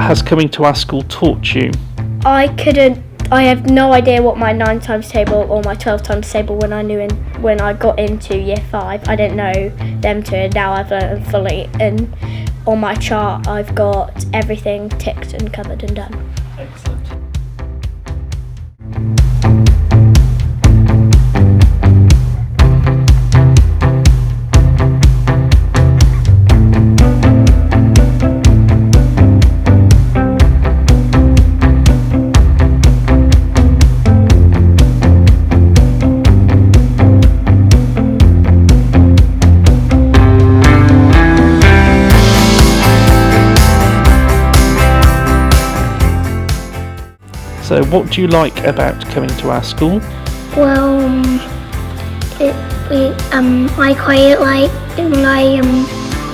has coming to our school taught you? I have no idea what my 9 times table or my 12 times table when I got into year 5. I didn't know them two, and now I've learned them fully. And on my chart, I've got everything ticked and covered and done. Excellent. So what do you like about coming to our school? Well, I quite like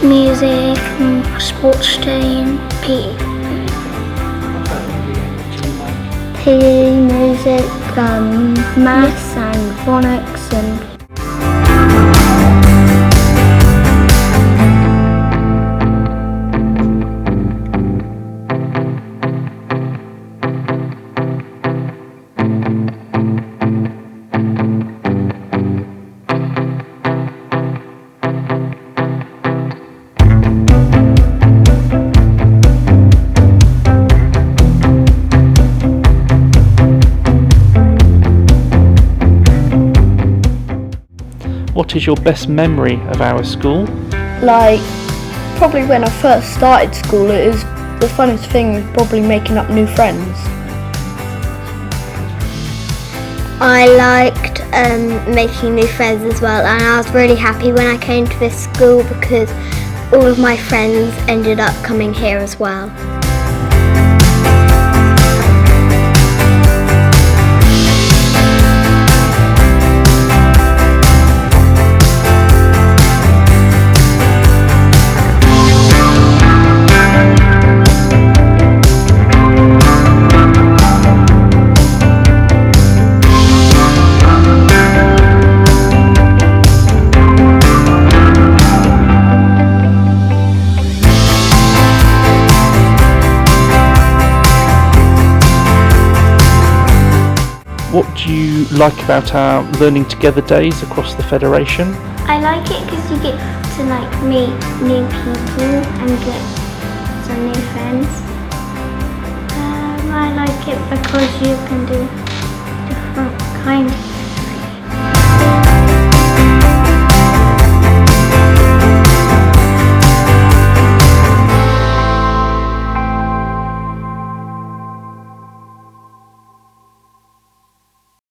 music and sports day and PE. PE, music, maths and phonics and What is your best memory of our school? Probably when I first started school, it is the funnest thing is probably making up new friends. I liked making new friends as well, and I was really happy when I came to this school because all of my friends ended up coming here as well. What do you like about our Learning Together days across the Federation? I like it because you get to meet new people and get some new friends. I like it because you can do different kinds